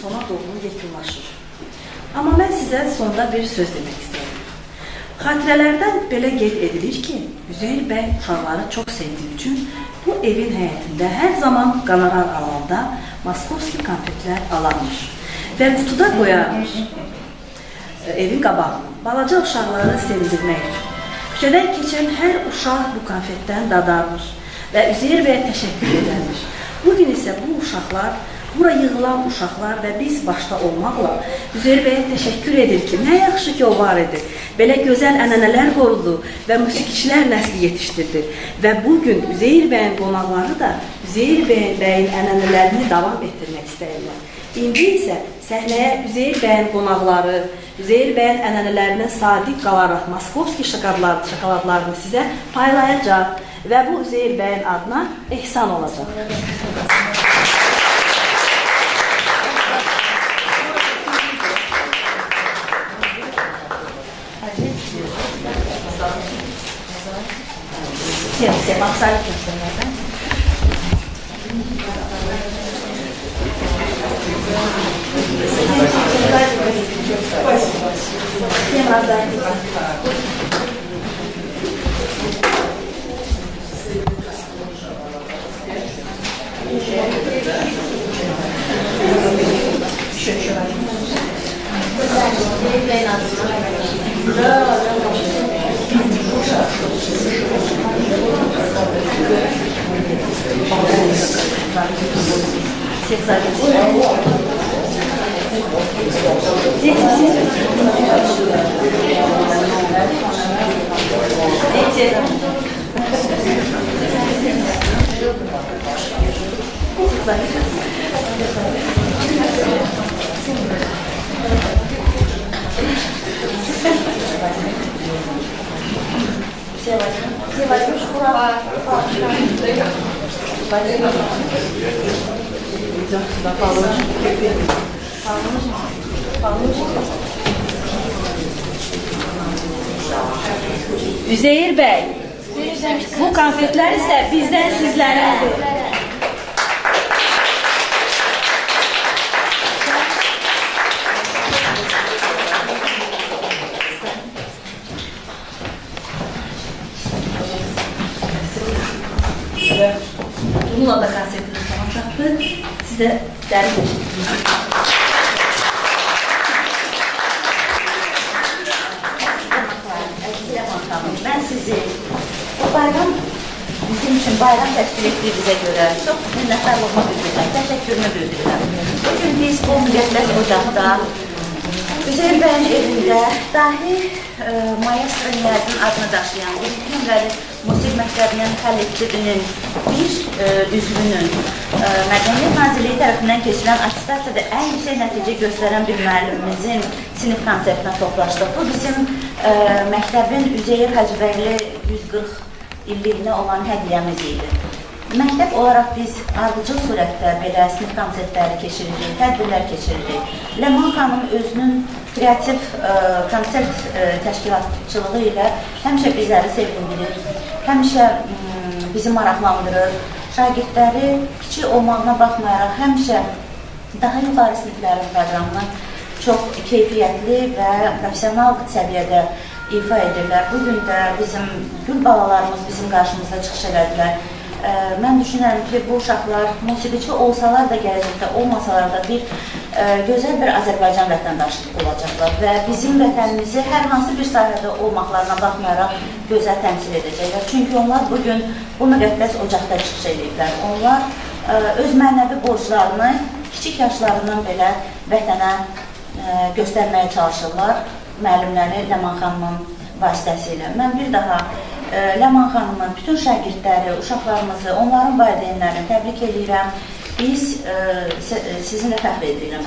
sona doğru yekunlaşır. Amma mən sizə sonda bir söz demək istəyirəm. Xatirələrdən belə qeyd edilir ki, Üzeyir bəy uşaqları çox sevdiyi üçün bu evin həyətində hər zaman qanarar alanda Moskovski konfetlər alarmış və qutuda qoyarmış evin qabağına. Balaca uşaqları sevindirmək üçün. Küçədən keçən hər uşaq bu konfetdən dadarmış və Üzeyir bəyə təşəkkür edərmiş. Bugün isə bu uşaqlar, bura yığılan uşaqlar və biz başda olmaqla Üzeyir bəyə təşəkkür edir ki, nə yaxşı ki o var idi. Belə gözəl ənənələr qorudu və musiqiçilər nəsli yetişdirdi. Və bugün Üzeyir bəyin qonaqları da Üzeyir bəyin ənənələrini davam etdirmək istəyirlər. İndi isə səhnəyə Üzeyir bəyin qonaqları, Üzeyir bəyin ənənələrinə sadiq qalaraq Moskovski şokoladlarını sizə paylayacaq və bu Üzeyir bəyin adına ehsan olacaq. Всем абсолютно всем, да? Всем раздайте. Еще всех зависит. Дети все. Дети. Все возьмешь ура. Идем сюда, положим. Положим. Üzeyir bəy, bu konfetlər isə bizdən sizlərədir. Bununla da konsertimiz tamamlandı. Sizə dərin teşekkür. Ben sizi bu bayram bizim için bayram təşkil etdiyinizə görə çox minnətdarlığımı bildirirəm, təşəkkürümü bildirirəm. Bugün biz bu müqəddəs ocaqda Üzeyir bəyin evində dahi maestro Niyazın adını daşıyan Bilgin Musiqi Məktəbinin kollektivinin bir üzvünün Mədəniyyət Nazirliyi tərəfindən keçirilən atestasiyada ən yüksək nəticə göstərən bir müəllimimizin sinif konsertinə toplaşdıq. Bu bizim məktəbin Üzeyir Hacıbəyli 140 illiyinə olan hədiyyəmiz idi. Məktəb olaraq biz ardıcıl surətdə belə sinif konsertləri keçiririk, tədbirlər keçiririk. Ləman xanım özünün kreativ konsert təşkilatçılığı ilə həmişə bizləri sevindirir, həmişə bizi maraqlandırır. Şagirdləri kiçik olmağına baxmayaraq həmişə daha yuxarı siniflərin proqramını çox keyfiyyətli və profesional səviyyədə ifa edirlər. Bugün də bizim gül balalarımız bizim qarşımızda çıxış elədilər. Mən düşünürəm ki, bu uşaqlar musiqiçi olsalar da gələcəkdə, olmasalar da gözəl bir Azərbaycan vətəndaşı olacaqlar və bizim vətənimizi hər hansı bir sahədə olmaqlarına baxmayaraq gözəl təmsil edəcəklər. Çünki onlar bugün bu müqəddəs ocaqda çıxış ediblər. Onlar öz mənəvi borclarını kiçik yaşlarından belə vətənə göstərməyə çalışırlar müəllimləri Ləman xanımın vasitəsilə. Mən bir daha Ləman xanımın bütün şagirdləri, uşaqlarımızı, onların valideynlərini təbrik edirəm. Biz sizinlə fəxr edirəm.